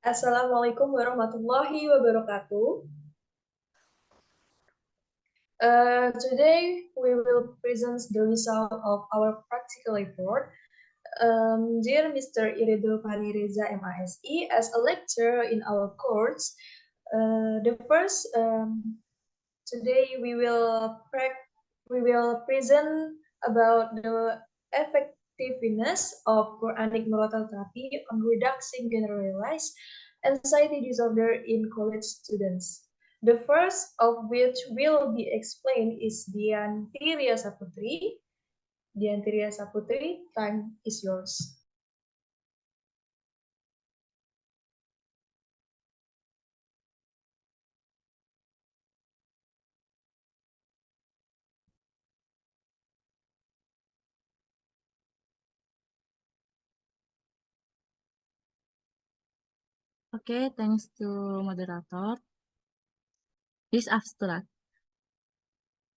Assalamualaikum warahmatullahi wabarakatuh. Today we will present the result of our practical report. Dear Mr. Iridul Fahri Reza MASI, as a lecturer in our course, the first today we will present about the effectiveness of Quranic murotal therapy on reducing generalized anxiety disorder in college students. The first of which will be explained is Diantiria Saputri. Diantiria Saputri, time is yours. Okay, thanks to moderator. This abstract.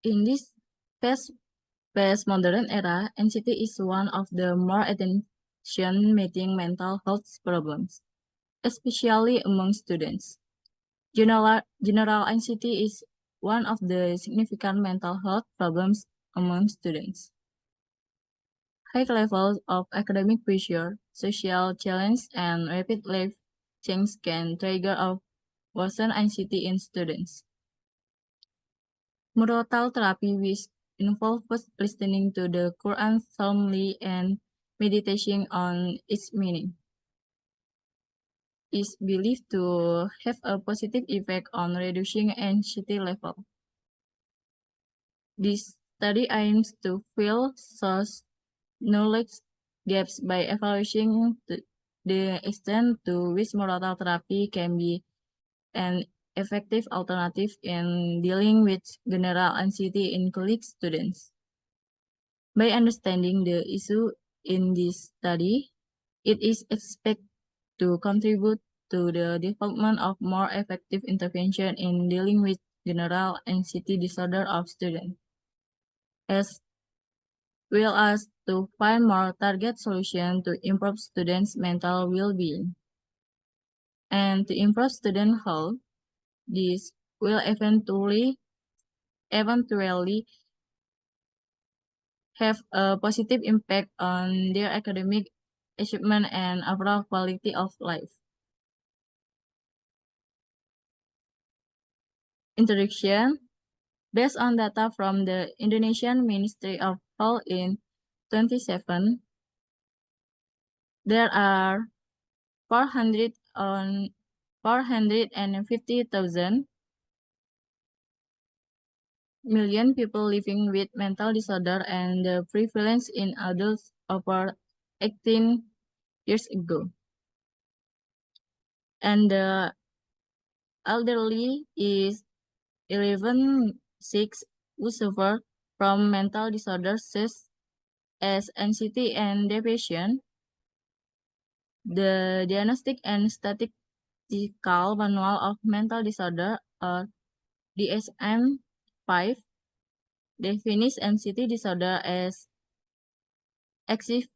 In this fast modern era, anxiety is one of the more attention-getting mental health problems, especially among students. General anxiety is one of the significant mental health problems among students. High levels of academic pressure, social challenge, and rapid life change can trigger a worsen anxiety in students. Murotal therapy, which involves listening to the Quran solemnly and meditating on its meaning, is believed to have a positive effect on reducing anxiety level. This study aims to fill such knowledge gaps by evaluating the extent to which murotal therapy can be an effective alternative in dealing with general anxiety in college students. By understanding the issue in this study, it is expected to contribute to the development of more effective intervention in dealing with general anxiety disorder of students, as well as to find more target solutions to improve students' mental well-being. And to improve student health, this will eventually have a positive impact on their academic achievement and overall quality of life. Introduction. Based on data from the Indonesian Ministry of Health in 27, there are 450,000 million people living with mental disorder, and the prevalence in adults over 18 years ago. And the elderly is 11.6 who suffer from mental disorders such as anxiety and depression. The Diagnostic and Statistical Manual of Mental Disorder, or DSM-5, defines anxiety disorder as excessive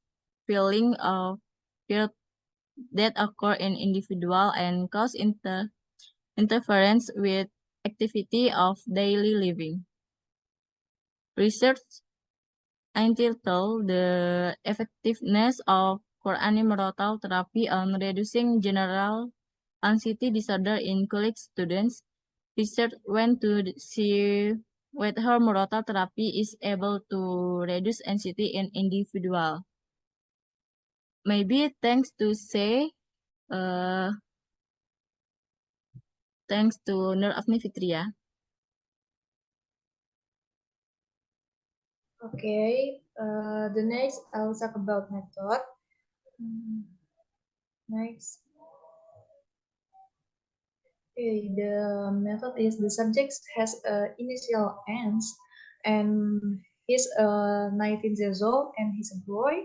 feeling of fear that occur in individual and cause interference with activity of daily living. Research entitled The Effectiveness of Quranic murotal therapy on reducing general anxiety disorder in college students. Research went to see whether murotal therapy is able to reduce anxiety in individual. Maybe uh, thanks to Nur Afni Fitria. Okay, the next I'll talk about method. Next. Okay, the method is the subject has initial ends and he's 19 years old and he's a boy.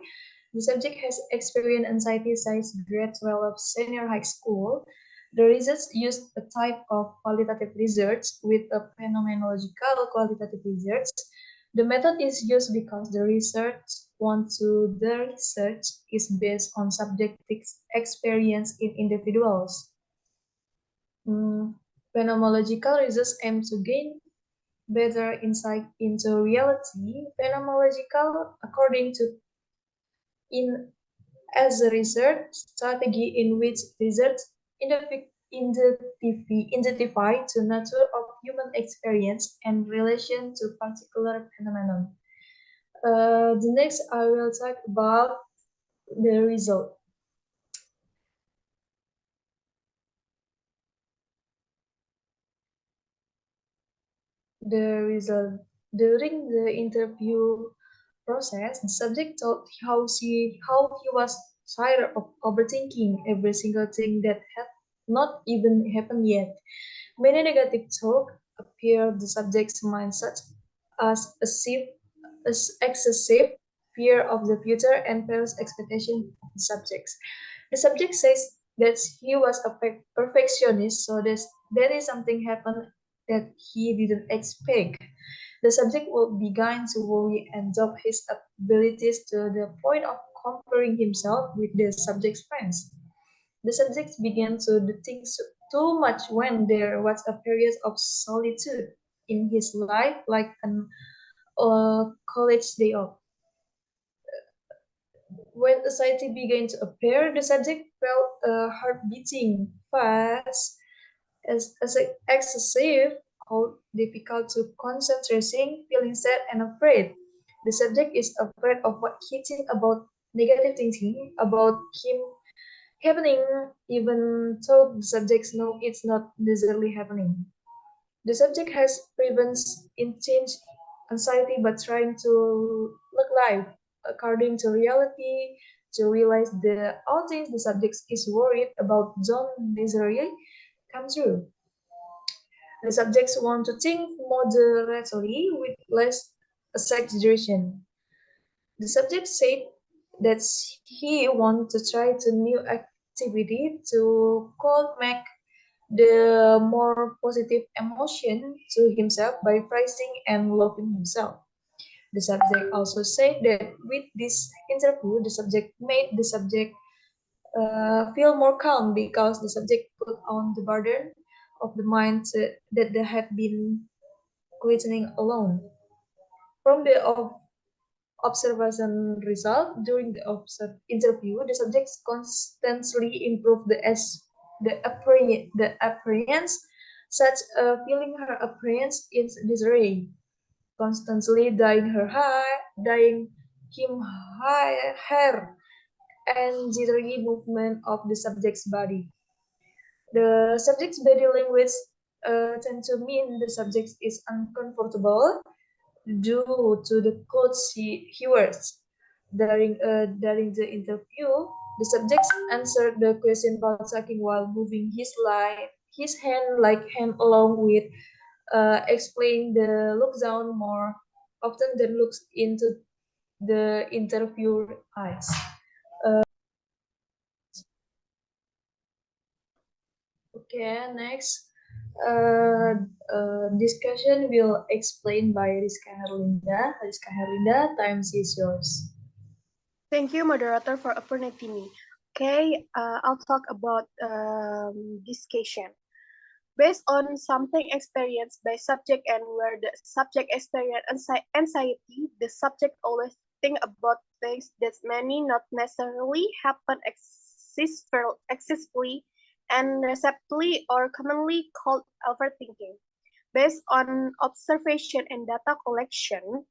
The subject has experienced anxiety since grade 12 of senior high school. The results used a type of qualitative research with a phenomenological qualitative research. The method is used because the research is based on subjective experience in individuals. Phenomenological research aim to gain better insight into reality. Phenomenological, according to in as a research strategy in which research identify the nature of human experience and relation to particular phenomenon. The next I will talk about the result. The result during the interview process, the subject told how he was tired of overthinking every single thing that had not even happened yet. Many negative talk appear the subject's mind, such as excessive fear of the future and parents' expectation of the subjects. The subject says that he was a perfectionist, so there is something happened that he didn't expect. The subject will begin to worry and doubt his abilities to the point of comparing himself with the subject's friends. The subject began to think too much when there was a period of solitude in his life, like an college day off. When anxiety began to appear, the subject felt a heart beating fast, as excessive, how difficult to concentrating, feeling sad and afraid. The subject is afraid of what he thinks about negative thinking about him happening, even though the subjects know it's not necessarily happening. The subject has prevents intense anxiety but trying to look life according to reality, to realize the all things the subject is worried about don't necessarily come true. The subjects want to think moderately with less exaggeration. The subject said that he wanted to try to new activity to could make the more positive emotion to himself by praising and loving himself. The subject also said that with this interview, the subject made the subject feel more calm because the subject put on the burden of the mind that they had been glistening alone. From the observation result during the interview, the subjects constantly improved the appearance, such feeling her appearance in disarray, constantly dyeing him hair, and jittery movement of the subject's body. The subject's body language tend to mean the subject is uncomfortable due to the clothes he wears. During the interview, the subject answered the question while talking while moving his hand like hand along with explain the look down more often than looks into the interviewer eyes. Okay, next. Discussion will explain by Rizka Herlinda. Rizka Herlinda, time is yours. Thank you, moderator, for opportunity me. Okay, I'll talk about discussion. Based on something experienced by subject and where the subject experience anxiety, the subject always think about things that may not necessarily happen excessively and receptively or commonly called overthinking. Based on observation and data collection,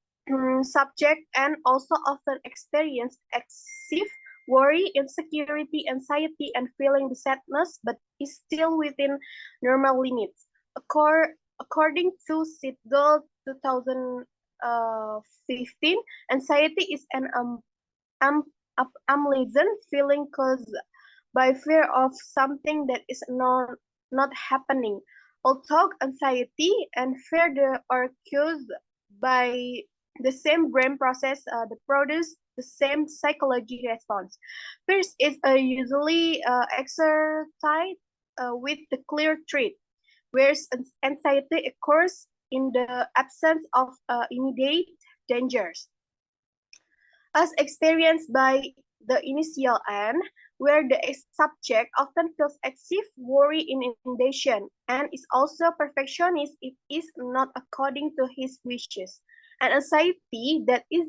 subject and also often experience excessive worry, insecurity, anxiety, and feeling the sadness, but is still within normal limits. According to Sitgel 2015, anxiety is an unpleasant feeling caused by fear of something that is not happening. Although anxiety and fear are caused by the same brain process that produce the same psychology response. First is usually exercised with the clear threat, whereas anxiety occurs in the absence of immediate dangers. As experienced by the initial N, where the subject often feels excessive worry in inundation and is also perfectionist if it is not according to his wishes. An anxiety that is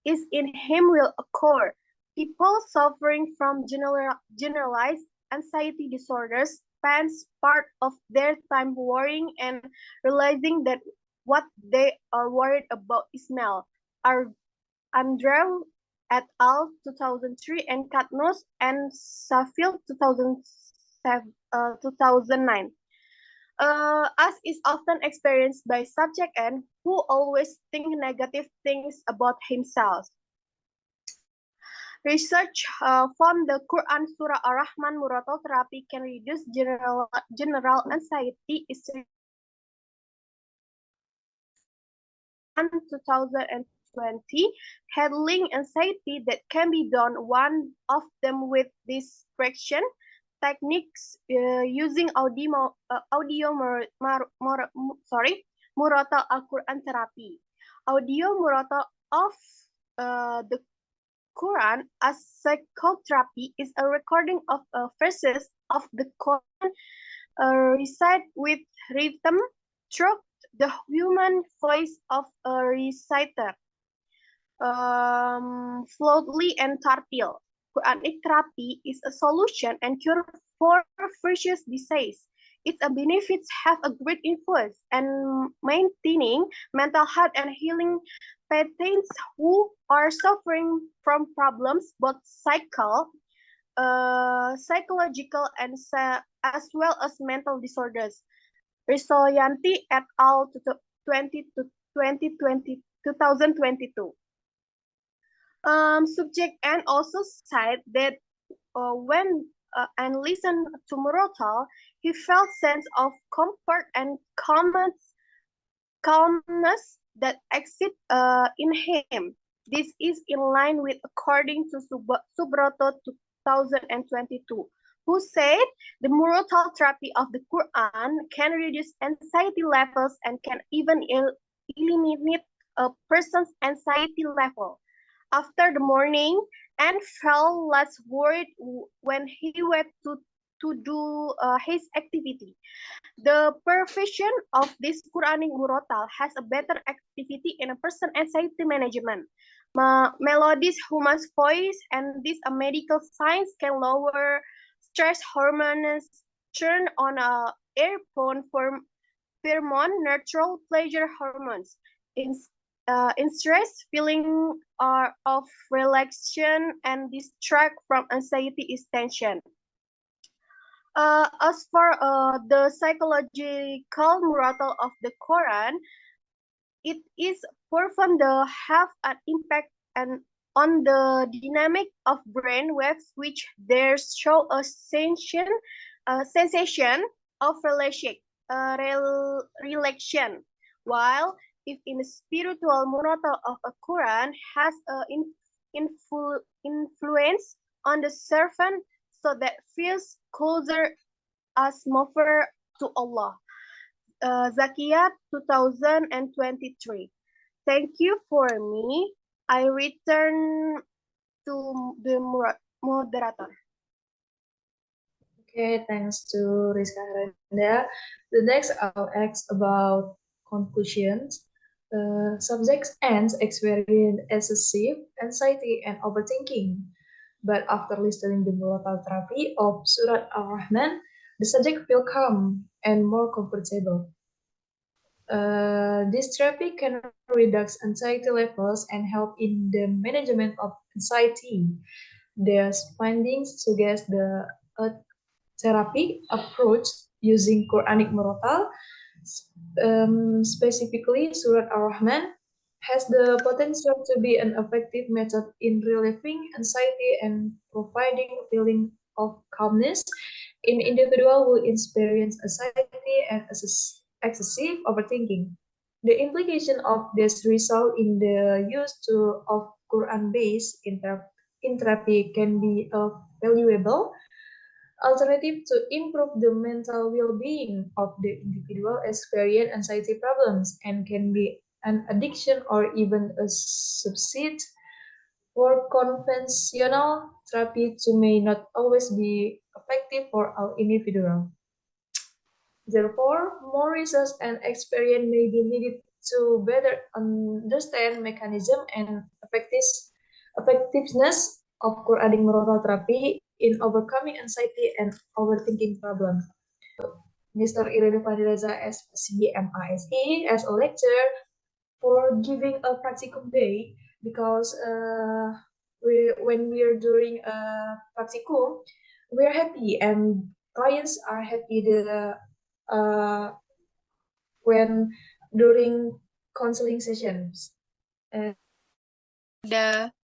in him will occur. People suffering from generalized anxiety disorders spends part of their time worrying and realizing that what they are worried about is now. Andrew et al. 2003 and Katnos and Saffield 2009. As is often experienced by subject N who always think negative things about himself. Research from the Quran Surah Ar-Rahman Muratal therapy can reduce general anxiety is 2020 handling anxiety that can be done. One of them with distraction techniques using Muratal Al-Quran therapy. Audio Muratal of the Quran as psychotherapy is a recording of verses of the Quran recite with rhythm through the human voice of a reciter, fluently and tartil. Quranic therapy is a solution and cure for vicious disease. Its benefits have a great influence in maintaining mental health and healing patients who are suffering from problems, both psychological and as well as mental disorders. Risoyanti et al. 2022. Subject and also said that when and listened to Murotal, he felt sense of comfort and calmness that exist in him. This is in line with according to Subroto 2022, who said the Murotal therapy of the Quran can reduce anxiety levels and can even eliminate a person's anxiety level. After the morning, and felt less worried when he went to do his activity. The perfection of this Quranic Murotal has a better activity in a person anxiety management. Melodious human voice and this medical science can lower stress hormones, turn on a airborne pheromone, natural pleasure hormones. In stress, feeling of relaxation and distract from anxiety is tension. As for the psychological miracle of the Quran, it is proven to have an impact on the dynamic of brain waves, which there show a sensation of relaxation, while if in spiritual miracle of a Quran has an influence on the servant so that feels closer as mover to Allah. Zakiyat 2023. Thank you for me. I return to the moderator. Okay, thanks to Rizka Randa. The next I'll ask about conclusions. Subjects ends experience excessive anxiety and overthinking. But after listening the Muratal therapy of Surat Ar-Rahman, the subject feel calm and more comfortable. This therapy can reduce anxiety levels and help in the management of anxiety. Their findings suggest the therapy approach using Quranic Murotal, specifically Surat Ar-Rahman, has the potential to be an effective method in relieving anxiety and providing a feeling of calmness in individuals who experience anxiety and excessive overthinking. The implication of this result in the use of Quran-based in therapy can be a valuable alternative to improve the mental well-being of the individual experience anxiety problems and can be an addiction or even a substitute For conventional therapy may not always be effective for all individuals. Therefore, more research and experience may be needed to better understand mechanism and effectiveness of coordinating moral therapy in overcoming anxiety and overthinking problems. Mr. Irene Panireza as CMISE as a lecturer for giving a practicum day because when we're doing a practicum, we're happy and clients are happy uh, when during counseling sessions. The